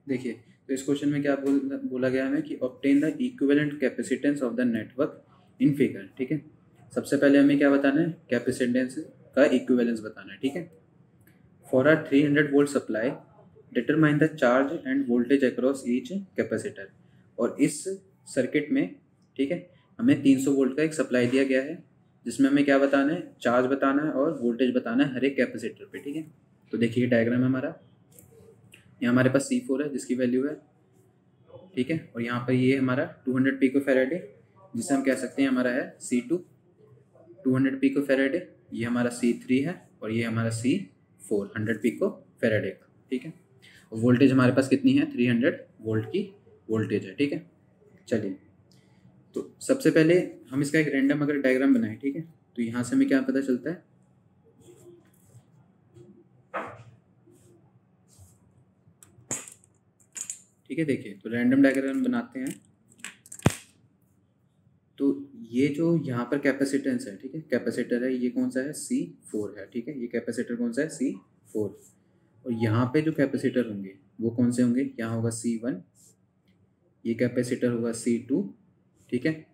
देखिए, तो इस क्वेश्चन में क्या बोला गया हमें कि obtain the equivalent capacitance of the network in figure. ठीक है, सबसे पहले हमें क्या बताना है, कैपेसिटेंस का इक्विवेलेंस बताना है। ठीक है, for a 300 volt supply determine the charge end voltage across each capacitor. और इस सर्किट में, ठीक है, हमें 300 वोल्ट का एक सप्लाई दिया गया है जिसमें हमें क्या बताना है, चार्ज बताना है और वोल्टेज बताना है हर एक कैपेसिटर पे। ठीक है, तो देखिए डायग्राम है हमारा, यहाँ हमारे पास C4 है जिसकी वैल्यू है, ठीक है, और यहाँ पर ये हमारा 200 पिको फैराड है जिसे हम कह सकते हैं हमारा है C2 200 पिको फैराड है, ये हमारा C3 है और ये हमारा C4 100 पिको फैराड है। ठीक है, और वोल्टेज हमारे पास कितनी है, 300 वोल्ट की वोल्टेज है। ठीक है, चलिए, तो सबसे पहले हम इसका एक रैंडम अगर डायग्राम बनाएं, ठीक है, तो यहाँ से हमें क्या पता चलता है, ठीक है, देखिए, तो रैंडम डायग्राम बनाते हैं। तो ये जो यहाँ पर कैपेसिटेंस है, ठीक है, कैपेसिटर है, ये कौन सा है, C4 है। ठीक है, ये कैपेसिटर कौन सा है, C4। और यहाँ पे जो कैपेसिटर होंगे वो कौन से होंगे, यहाँ होगा C1, ये कैपेसिटर होगा C2, ठीक है,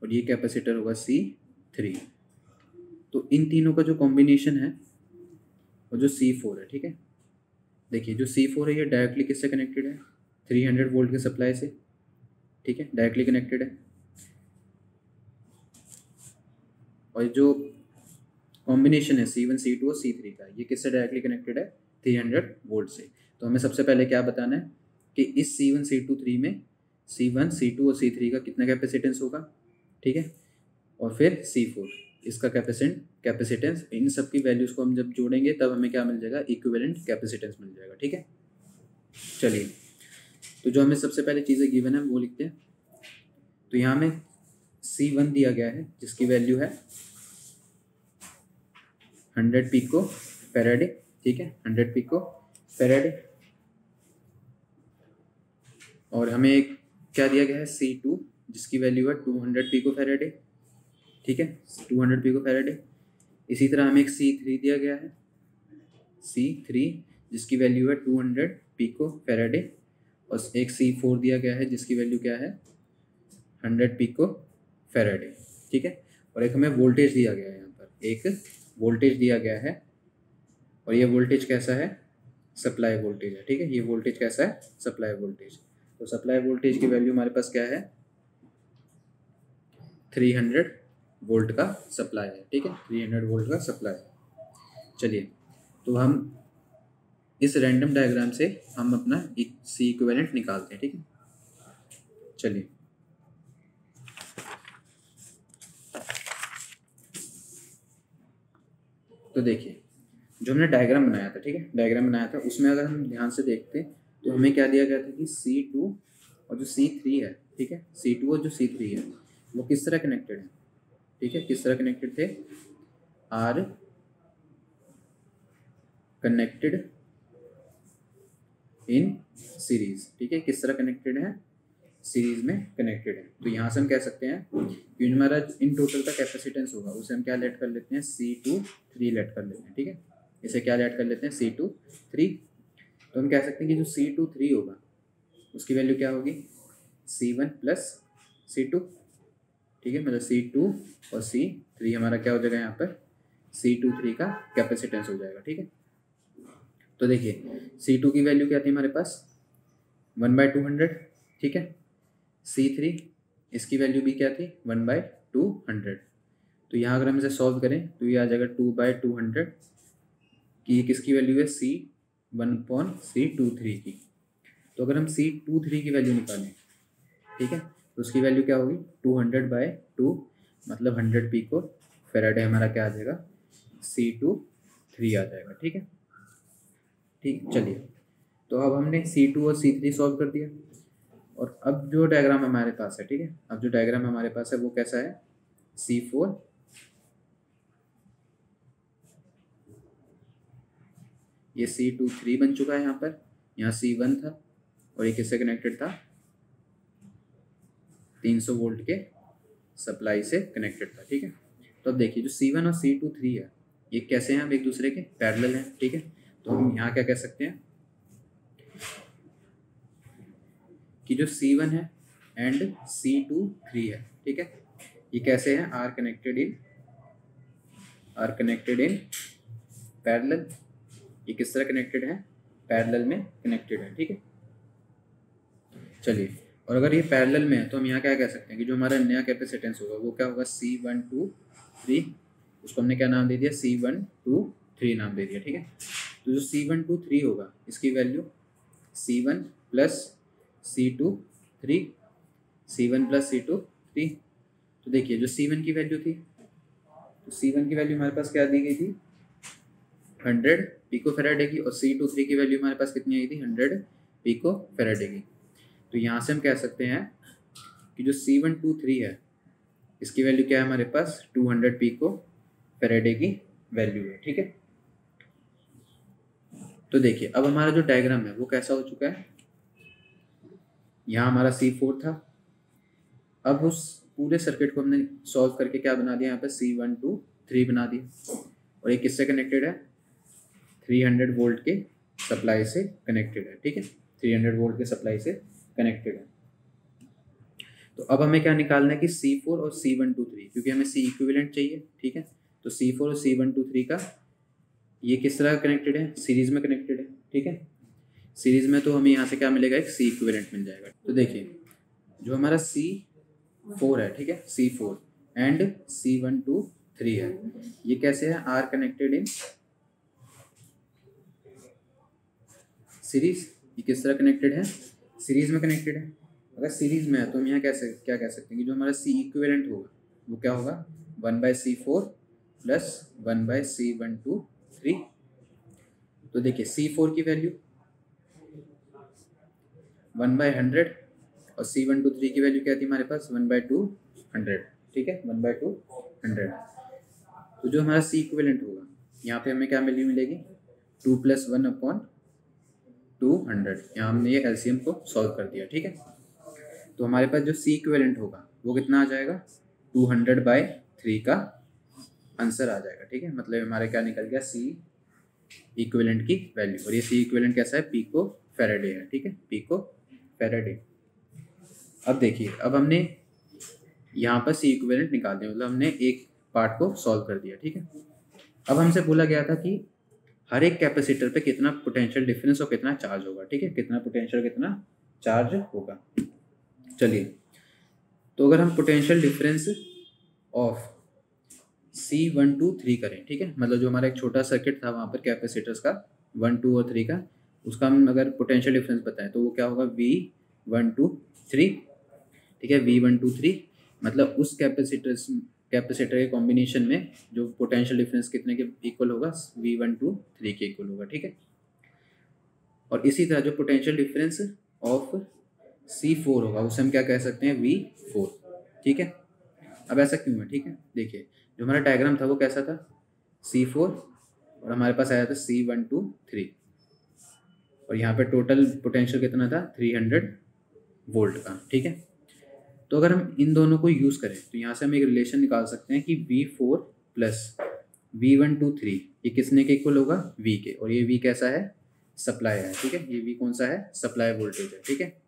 और ये कैपेसिटर होगा C3। तो इन तीनों का जो कॉम्बिनेशन है वो जो C4 है, ठीक है, देखिए जो C4 है ये डायरेक्टली किससे कनेक्टेड है, 300 वोल्ट के सप्लाई से। ठीक है, डायरेक्टली कनेक्टेड है। और जो कॉम्बिनेशन है C1 C2 और C3 का, ये किससे डायरेक्टली कनेक्टेड है, 300 वोल्ट से। तो हमें सबसे पहले क्या बताना है कि इस C1 C2 3 में C1 C2 और C3 का कितना कैपेसिटेंस होगा। ठीक है, और फिर C4 इसका कैपेसिटेंस, इन सब की वैल्यूज़ को हम जब जोड़ेंगे तब हमें क्या मिल जाएगा, इक्विवेलेंट कैपेसिटेंस मिल जाएगा। ठीक है, चलिए, तो जो हमें सबसे पहले चीज़ें गिवन है वो लिखते हैं। तो यहाँ में C1 दिया गया है जिसकी वैल्यू है 100 पिको फैराडे। ठीक है, 100 पिको फैराडे। और हमें एक क्या दिया गया है, C2 जिसकी वैल्यू है 200 पिको फैराडे। ठीक है, 200 पिको फैराडे। इसी तरह हमें एक C3 दिया गया है, C3 जिसकी वैल्यू है 200 पिको फैराडे। और एक C4 दिया गया है जिसकी वैल्यू क्या है, 100 पिको फैराडे। ठीक है, और एक हमें वोल्टेज दिया गया है, यहाँ पर एक वोल्टेज दिया गया है, और ये वोल्टेज कैसा है, सप्लाई वोल्टेज है। ठीक है, ये वोल्टेज कैसा है, सप्लाई वोल्टेज। तो सप्लाई वोल्टेज की वैल्यू हमारे पास क्या है, 300 वोल्ट का सप्लाई है। ठीक है, 300 वोल्ट का सप्लाई। चलिए, तो हम इस रैंडम डायग्राम से हम अपना C इक्विवेलेंट निकालते हैं। ठीक है, चलिए, तो देखिए जो हमने डायग्राम बनाया था, ठीक है, डायग्राम बनाया था उसमें अगर हम ध्यान से देखते तो हमें क्या दिया गया था कि C2 और जो C3 है, ठीक है, C2 और जो C3 है वो किस तरह कनेक्टेड है। ठीक है, किस तरह कनेक्टेड थे, आर कनेक्टेड इन सीरीज। ठीक है, किस तरह कनेक्टेड है, सीरीज में कनेक्टेड है। तो यहाँ से हम कह सकते हैं कि हमारा इन टोटल का कैपेसिटेंस होगा उसे हम क्या लेट कर लेते हैं, C23 लेट कर लेते हैं। ठीक है, इसे क्या लेट कर लेते हैं, C23। तो हम कह सकते हैं कि जो C23 होगा उसकी वैल्यू क्या होगी, C1 प्लस C2। ठीक है, मतलब C2 और C3 हमारा क्या हो जाएगा, यहाँ पर C23 का कैपेसिटेंस हो जाएगा। ठीक है, तो देखिए C2 की वैल्यू क्या थी हमारे पास, 1/200। ठीक है, C3 इसकी वैल्यू भी क्या थी, 1/200। तो यहाँ अगर हम इसे सॉल्व करें तो ये आ जाएगा 2/200 कि किसकी वैल्यू है, C1/C23 की। तो अगर हम C23 की वैल्यू निकालें, ठीक है, तो उसकी वैल्यू क्या होगी, 200/2 मतलब 100 पिको फैराडे हमारा क्या आ जाएगा, C23 आ जाएगा। ठीक है, ठीक, चलिए, तो अब हमने C2 और C3 सॉल्व कर दिया। और अब जो डायग्राम हमारे पास है, ठीक है, अब जो डायग्राम हमारे पास है वो कैसा है, C4 ये C23 बन चुका है, यहाँ पर, यहाँ C1 था और ये किससे कनेक्टेड था, 300 वोल्ट के सप्लाई से कनेक्टेड था। ठीक है, तो अब देखिए जो C1 और C23 है ये कैसे हैं, अब एक दूसरे के पैरेलल हैं। ठीक है, तो हम यहाँ क्या कह सकते हैं, कि जो C1 है एंड C2 3 है, ठीक है, ये कैसे हैं, आर कनेक्टेड इन पैरेलल। ये किस तरह कनेक्टेड है, पैरेलल में कनेक्टेड है, ठीक है। चलिए, और अगर ये पैरेलल में है तो हम यहाँ क्या कह सकते हैं कि जो हमारा नया कैपेसिटेंस होगा वो क्या होगा, C123, उसको हमने क्या नाम दे दिया, C123 नाम दे दिया, ठीक है। तो जो C123 होगा इसकी वैल्यू C1 प्लस C2 3। तो देखिए जो C1 की वैल्यू थी, तो C1 की वैल्यू हमारे पास क्या दी गई थी, 100 पिको फैराड की, और C23 की वैल्यू हमारे पास कितनी आई थी, 100 पिको फैराड की। तो यहाँ से हम कह सकते हैं कि जो C123 है इसकी वैल्यू क्या है हमारे पास, 200 पिको फैराड की वैल्यू है, ठीक है। तो देखिए अब हमारा जो डायग्राम है वो कैसा हो चुका है, यहाँ हमारा C4 था, अब उस पूरे सर्किट को हमने सॉल्व करके क्या बना दिया, यहाँ पे C123 बना दिया, और ये किससे कनेक्टेड है, 300 वोल्ट के सप्लाई से कनेक्टेड है, ठीक है, 300 वोल्ट के सप्लाई से कनेक्टेड है। तो अब हमें क्या निकालना है कि C4 और C123, क्योंकि हमें C इक्विवेलेंट चाहिए, ठीक है। तो C4 और C123 का ये किस तरह कनेक्टेड है, सीरीज में कनेक्टेड है, ठीक है। सीरीज में तो हमें यहाँ से क्या मिलेगा, एक C इक्विवेलेंट मिल जाएगा। तो देखिए जो हमारा C4 है, ठीक है, C4 एंड C123 है, ये कैसे है, आर कनेक्टेड इन सीरीज। ये किस तरह कनेक्टेड है, सीरीज में कनेक्टेड है। अगर सीरीज में है तो हम यहाँ क्या कह सकते हैं कि जो हमारा C इक्विवेलेंट होगा वो क्या होगा, 1/C4 प्लस 1/C123। तो देखिए C4 की वैल्यू 1/100 और C123 की वैल्यू क्या थी हमारे पास, 1/200, ठीक है, 1/200। तो जो हमारा C इक्विवेलेंट होगा यहाँ पे हमें क्या वैल्यू मिलेगी, 2 + 1/200। यहाँ हमने ये LCM को सॉल्व कर दिया, ठीक है। तो हमारे पास जो C इक्विवेलेंट होगा वो कितना आ जाएगा, 200/3 का आंसर आ जाएगा, ठीक है। मतलब हमारे क्या निकल गया, C इक्विवेलेंट की वैल्यू, और ये C इक्विवेलेंट कैसा है, पिको फैराडे है, ठीक है, पिको फैराडे। अब देखिए अब हमने यहाँ पर C इक्विवेलेंट निकाल दिया, मतलब हमने एक पार्ट को सॉल्व कर दिया, ठीक है। अब हमसे बोला गया था कि हर एक कैपेसिटर पे कितना पोटेंशियल डिफरेंस और कितना चार्ज होगा, ठीक है, कितना पोटेंशियल कितना चार्ज होगा। चलिए, तो अगर हम पोटेंशियल डिफरेंस ऑफ C123 करें, ठीक है, मतलब जो हमारा एक छोटा सर्किट था वहाँ पर कैपेसिटर्स का 1, 2 और 3 का, उसका हम अगर पोटेंशियल डिफरेंस बताएं तो वो क्या होगा, V123, ठीक है, V123, मतलब उस कैपेसिटर के कॉम्बिनेशन में जो पोटेंशियल डिफरेंस कितने के इक्वल होगा, V123 के इक्वल होगा, ठीक है। और इसी तरह जो पोटेंशियल डिफरेंस ऑफ C4 होगा उसे हम क्या कह सकते हैं, V4, ठीक है। अब ऐसा क्यों है, ठीक है, देखिए जो हमारा डायग्राम था वो कैसा था, C4 और हमारे पास आया था C123, और यहाँ पे टोटल पोटेंशियल कितना था, 300 वोल्ट का, ठीक है। तो अगर हम इन दोनों को यूज़ करें तो यहाँ से हम एक रिलेशन निकाल सकते हैं कि V4 प्लस V123 ये किसने के इक्वल होगा, V के, और ये V कैसा है, सप्लाई है, ठीक है, ये V कौन सा है, सप्लाई वोल्टेज है, ठीक है।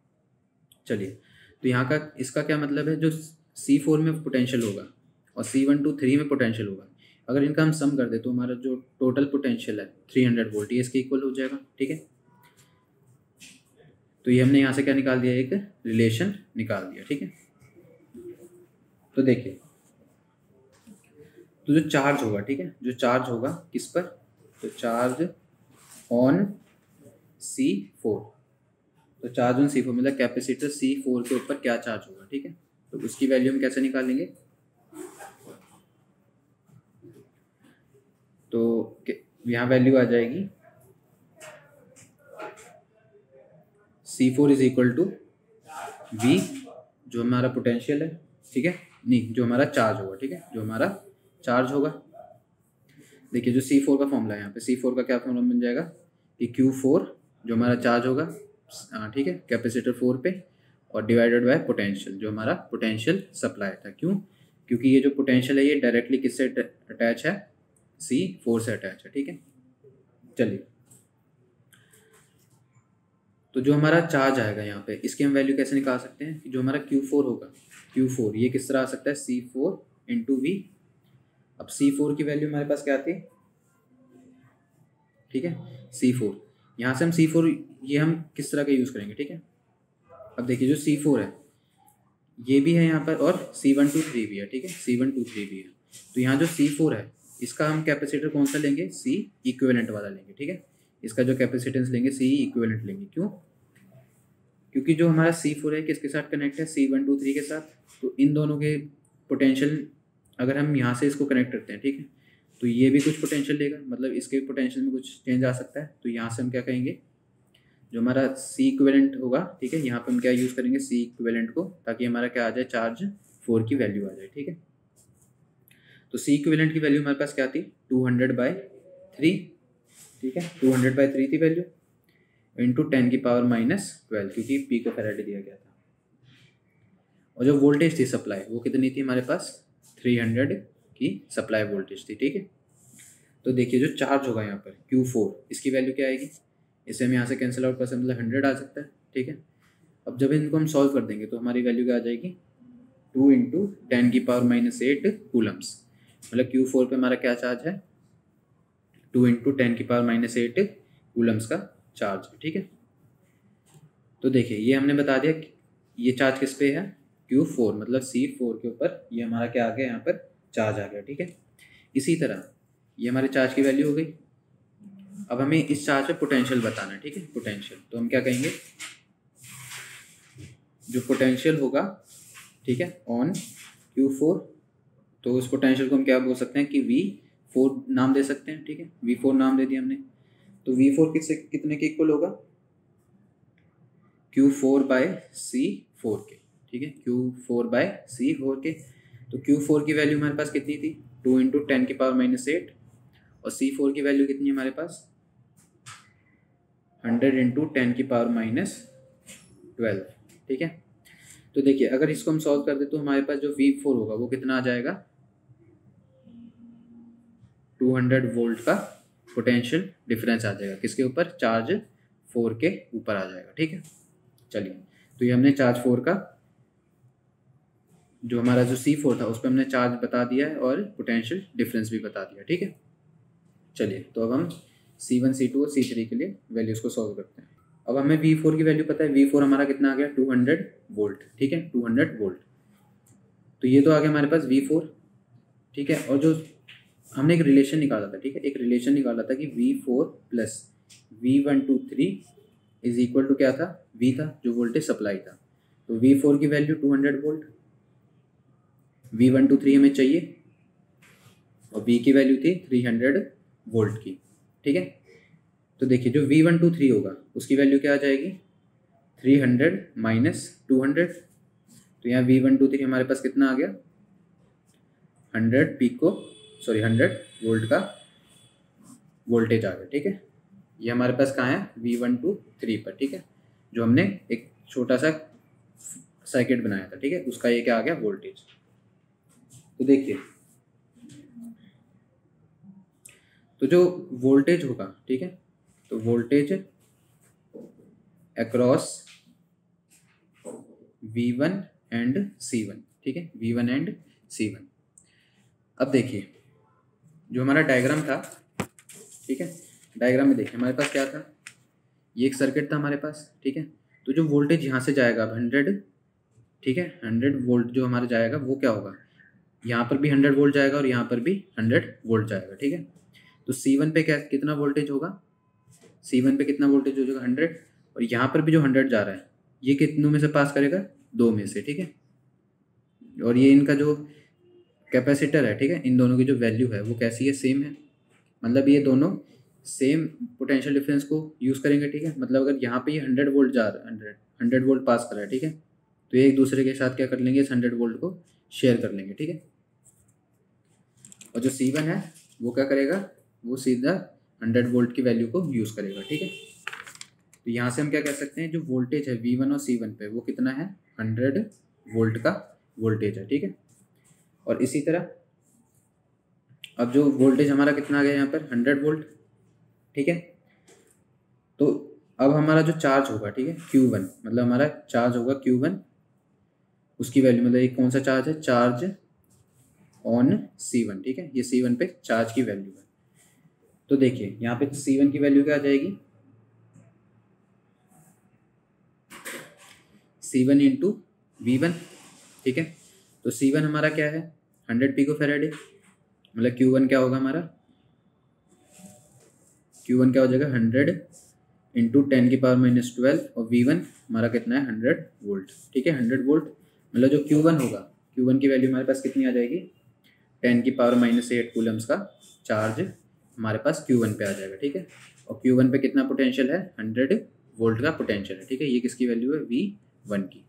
चलिए, तो यहाँ का इसका क्या मतलब है, जो C4 में पोटेंशियल होगा और C123 में पोटेंशियल होगा, अगर इनका हम सम कर दे तो हमारा जो टोटल पोटेंशियल है 300 वोल्ट, ये इसके इक्वल हो जाएगा, ठीक है। तो ये हमने यहाँ से क्या निकाल दिया, एक रिलेशन निकाल दिया, ठीक है। तो देखिए, तो जो चार्ज होगा, ठीक है, जो चार्ज होगा किस पर, तो चार्ज ऑन C4, तो चार्ज ऑन C4 मतलब कैपेसिटर C4 के ऊपर क्या चार्ज होगा, ठीक है। तो उसकी वैल्यू हम कैसे निकालेंगे, तो यहाँ वैल्यू आ जाएगी C4 = V, जो हमारा पोटेंशियल है, ठीक है, नहीं जो हमारा चार्ज होगा, ठीक है, जो हमारा चार्ज होगा। देखिए जो C4 का फॉर्मूला है, यहाँ पे C4 का क्या फॉर्मूला बन जाएगा कि Q4 जो हमारा चार्ज होगा, ठीक है, कैपेसिटर 4 पे, और डिवाइडेड बाय पोटेंशियल जो हमारा पोटेंशियल सप्लाई था। क्यों, क्योंकि ये जो पोटेंशियल है ये डायरेक्टली किससे अटैच है, C4 से अटैच है, ठीक है। चलिए, तो जो हमारा चार्ज आएगा यहाँ पे, इसकी हम वैल्यू कैसे निकाल सकते हैं कि जो हमारा Q4 होगा, Q4 ये किस तरह आ सकता है, C4 इंटू वी। अब C4 की वैल्यू हमारे पास क्या आती है, ठीक है, C4। यहाँ से हम C4 ये हम किस तरह का यूज़ करेंगे, ठीक है। अब देखिए जो C4 है ये भी है यहाँ पर और C123 भी है, ठीक है, C123 भी है। तो यहाँ जो C4 है इसका हम कैपेसिटर कौन सा लेंगे, C इक्विवेलेंट वाला लेंगे, ठीक है। इसका जो कैपेसिटेंस लेंगे C इक्विवेलेंट लेंगे। क्यों, क्योंकि जो हमारा C4 है किसके साथ कनेक्ट है, C123 के साथ। तो इन दोनों के पोटेंशियल अगर हम यहाँ से इसको कनेक्ट करते हैं, ठीक है, तो ये भी कुछ पोटेंशियल लेगा, मतलब इसके पोटेंशियल में कुछ चेंज आ सकता है। तो यहाँ से हम क्या कहेंगे, जो हमारा C इक्विवेलेंट होगा, ठीक है, यहाँ पे हम क्या यूज़ करेंगे, C इक्विवेलेंट को, ताकि हमारा क्या आ जाए, चार्ज 4 की वैल्यू आ जाए, ठीक है। तो C इक्विवेलेंट की वैल्यू हमारे पास क्या थी, 200/3, ठीक है, 200/3 थी वैल्यू, इंटू 10 की पावर -12, क्योंकि पिको फैराड दिया गया था। और जो वोल्टेज थी सप्लाई वो कितनी थी हमारे पास, 300 की सप्लाई वोल्टेज थी, ठीक है। तो देखिए जो चार्ज होगा यहाँ पर Q4, इसकी वैल्यू क्या आएगी, इसे हम यहाँ से कैंसिल आउट कर सकते हैं, मतलब 100 आ सकता है, ठीक है। अब जब इनको हम सॉल्व कर देंगे तो हमारी वैल्यू क्या आ जाएगी, 2 इंटू 10 की पावर -8 कूलम्स। मतलब Q4 पे हमारा क्या चार्ज है, 2 इंटू 10 की पावर -8 कूलम्स का चार्ज है, ठीक है। तो देखिए ये हमने बता दिया कि ये चार्ज किस पे है, Q4, मतलब C4 के ऊपर ये हमारा क्या आ गया, यहाँ पर चार्ज आ गया, ठीक है। इसी तरह ये हमारे चार्ज की वैल्यू हो गई। अब हमें इस चार्ज पे पोटेंशियल बताना है, ठीक है, पोटेंशियल। तो हम क्या कहेंगे, जो पोटेंशियल होगा, ठीक है, ऑन Q4, तो उस पोटेंशियल को हम क्या बोल सकते हैं कि V4 नाम दे सकते हैं, ठीक है, V4 नाम दे दिया हमने। तो V4 कितने के इक्वल होगा, Q4/C4 के, ठीक है, Q4/C4 के। तो Q4 की वैल्यू हमारे पास कितनी थी, 2 इंटू 10 की पावर -8, और C4 की वैल्यू कितनी है हमारे पास, 100 इंटू 10 की पावर -12, ठीक है। तो देखिए अगर इसको हम सॉल्व कर दे तो हमारे पास जो V4 होगा वो कितना आ जाएगा, 200 वोल्ट का पोटेंशियल डिफरेंस आ जाएगा, किसके ऊपर, चार्ज 4 के ऊपर आ जाएगा, ठीक है। चलिए तो ये हमने चार्ज 4 का, जो हमारा जो C4 था उस पर हमने चार्ज बता दिया है और पोटेंशियल डिफरेंस भी बता दिया, ठीक है। चलिए तो अब हम C1, C2 और C3 के लिए वैल्यूज़ को सॉल्व करते हैं। अब हमें V4 की वैल्यू पता है, V4 हमारा कितना आ गया, 200 वोल्ट, ठीक है, 200 वोल्ट। तो ये तो आ गया हमारे पास V4, ठीक है। और जो हमने एक रिलेशन निकाला था, ठीक है, एक रिलेशन निकाला था कि V4 plus V123 is equal to क्या था, V था जो वोल्टेज सप्लाई था। तो V4 की वैल्यू 200 वोल्ट, V123 हमें चाहिए, और V की वैल्यू थी 300 वोल्ट की, ठीक है। तो देखिए जो V123 होगा उसकी वैल्यू क्या आ जाएगी, 300 माइनस 200। तो यहाँ V123 हमारे पास कितना आ गया, 100 वोल्ट का वोल्टेज आ गया, ठीक है। ये हमारे पास कहाँ है, V123 पर, ठीक है, जो हमने एक छोटा सा सर्किट बनाया था, ठीक है, उसका ये क्या आ गया, वोल्टेज। तो देखिए तो जो वोल्टेज होगा, ठीक है, तो voltage across V1 and C1, ठीक है, V1 एंड C1। अब देखिए जो हमारा डायग्राम था, ठीक है, डायग्राम में देखिए हमारे पास क्या था, ये एक सर्किट था हमारे पास, ठीक है। तो जो वोल्टेज यहाँ से जाएगा अब 100, ठीक है, 100 वोल्ट जो हमारा जाएगा वो क्या होगा, यहाँ पर भी 100 वोल्ट जाएगा और यहाँ पर भी 100 वोल्ट जाएगा, ठीक है। तो C1 पे क्या कितना वोल्टेज होगा, C1 पे कितना वोल्टेज हो जाएगा, 100, और यहाँ पर भी जो 100 जा रहा है ये कितनों में से पास करेगा, 2 में से, ठीक है। और ये इनका जो कैपेसिटर है, ठीक है, इन दोनों की जो वैल्यू है वो कैसी है, सेम है, मतलब ये दोनों सेम पोटेंशियल डिफरेंस को यूज़ करेंगे, ठीक है। मतलब अगर यहाँ पे ये 100 वोल्ट जा रहा है, 100 वोल्ट पास कर रहा है, ठीक है, तो ये एक दूसरे के साथ क्या कर लेंगे, इस 100 वोल्ट को शेयर कर लेंगे, ठीक है। और जो C1 है वो क्या करेगा, वो सीधा 100 वोल्ट की वैल्यू को यूज़ करेगा, ठीक है। तो यहाँ से हम क्या कह सकते हैं, जो वोल्टेज है V1 और C1 पे वो कितना है, 100 वोल्ट का वोल्टेज है, ठीक है। और इसी तरह अब जो वोल्टेज हमारा कितना आ गया यहाँ पर, 100 वोल्ट, ठीक है। तो अब हमारा जो चार्ज होगा, ठीक है, Q1, मतलब हमारा चार्ज होगा Q1, उसकी वैल्यू मतलब एक कौन सा चार्ज है, चार्ज ऑन C1, ठीक है, ये C1 पे चार्ज की वैल्यू है। तो देखिए यहाँ पे C1 की वैल्यू क्या आ जाएगी, C1 इंटू V1, ठीक है। तो C1 हमारा क्या है, 100 पिकोफैराड, मतलब Q1 क्या होगा हमारा, Q1 क्या हो जाएगा 100 इंटू 10⁻⁻12 और V1 हमारा कितना है 100 वोल्ट, ठीक है, 100 वोल्ट, मतलब जो Q1 होगा, Q1 की वैल्यू हमारे पास कितनी आ जाएगी, 10⁻⁻8 कूलम्स का चार्ज हमारे पास Q1 पे आ जाएगा, ठीक है। और Q1 पे कितना पोटेंशियल है, 100 वोल्ट का पोटेंशियल है, ठीक है। ये किसकी वैल्यू है, V1 की,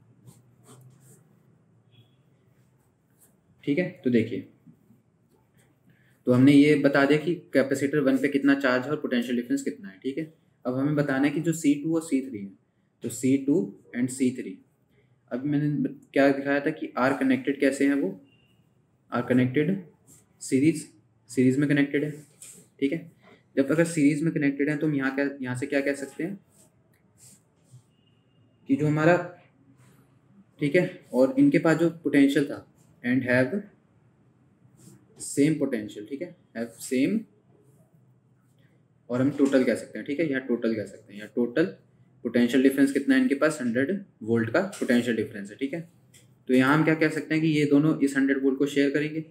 ठीक है। तो देखिए, तो हमने ये बता दिया कि कैपेसिटर 1 पे कितना चार्ज है और पोटेंशियल डिफरेंस कितना है, ठीक है। अब हमें बताना है कि जो C2 और C3 है, तो C2 एंड C3, अभी मैंने क्या दिखाया था कि आर कनेक्टेड कैसे हैं, वो आर कनेक्टेड सीरीज में कनेक्टेड है, ठीक है। जब अगर सीरीज में कनेक्टेड है तो हम यहाँ से क्या कह सकते हैं कि जो हमारा, ठीक है, और इनके पास जो पोटेंशियल था एंड हैव सेम पोटेंशियल, ठीक है, हैव सेम, और हम टोटल कह सकते हैं, ठीक है, यहाँ टोटल कह सकते हैं, यहाँ टोटल पोटेंशियल डिफरेंस कितना है, इनके पास 100 वोल्ट का पोटेंशियल डिफरेंस है, ठीक है। तो यहाँ हम क्या कह सकते हैं कि ये दोनों इस 100 वोल्ट को शेयर करेंगे,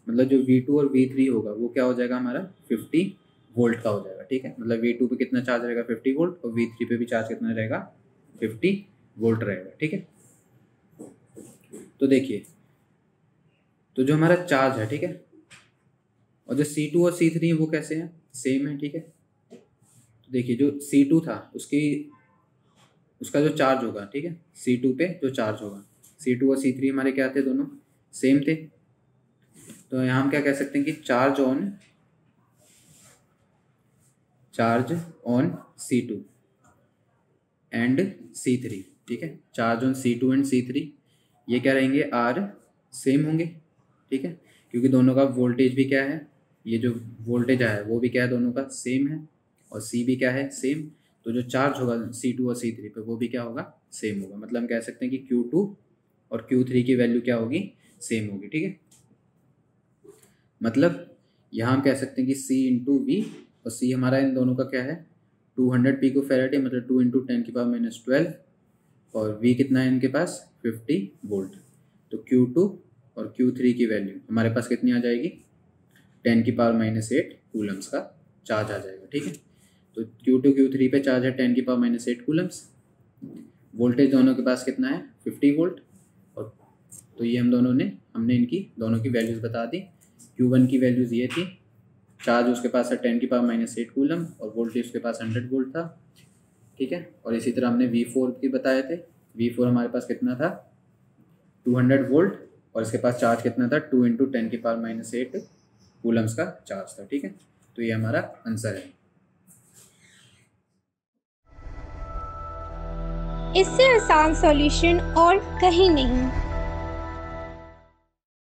मतलब जो V2 और V3 होगा वो क्या हो जाएगा हमारा 50 वोल्ट का हो जाएगा, ठीक है। मतलब V2 पे कितना चार्ज रहेगा 50 वोल्ट और V3 पे भी चार्ज कितना रहेगा 50 वोल्ट रहेगा, ठीक है। तो देखिए, तो जो हमारा चार्ज है, ठीक है, और जो C2 और C3 है वो कैसे हैं, सेम है, ठीक है। तो देखिए जो C2 था उसका जो चार्ज होगा, ठीक है, C2 पे जो चार्ज होगा, C2 और C3 हमारे क्या थे, दोनों सेम थे। तो यहाँ हम क्या कह सकते हैं कि charge on C2 and C3, ठीक है, charge on C2 and C3 ये क्या रहेंगे, आर सेम होंगे, ठीक है, क्योंकि दोनों का वोल्टेज भी क्या है, ये जो वोल्टेज है वो भी क्या है, दोनों का सेम है, और C भी क्या है, सेम। तो जो चार्ज होगा C2 और C3 पे वो भी क्या होगा, सेम होगा। मतलब हम कह सकते हैं कि Q2 और Q3 की वैल्यू क्या होगी, सेम होगी, ठीक है। मतलब यहाँ हम कह सकते हैं कि C इंटू V, और C हमारा इन दोनों का क्या है 200 पिकोफैराड है, मतलब 2 इंटू 10⁻12, और V कितना है इनके पास 50 वोल्ट। तो Q2 और Q3 की वैल्यू हमारे पास कितनी आ जाएगी, 10⁻⁸ कूलम्स का चार्ज आ जाएगा, ठीक है। तो Q2 Q3 पे चार्ज है 10⁻⁸ कूलम्स, वोल्टेज दोनों के पास कितना है 50 वोल्ट, और तो ये हमने इनकी दोनों की वैल्यूज़ बता दी। Q1 की वैल्यूज़ ये थी, चार्ज उसके पास है 10⁻⁸ कूलम और वोल्टेज उसके पास 100 वोल्ट था, ठीक है। और इसी तरह हमने V4 की बताए थे, V4 हमारे पास कितना था 200 वोल्ट, और इसके पास चार्ज कितना था 2 इंटू 10⁻⁸ कूलम्स का चार्ज था, ठीक है। तो ये हमारा आंसर है। इससे आसान सॉल्यूशन और कहीं नहीं।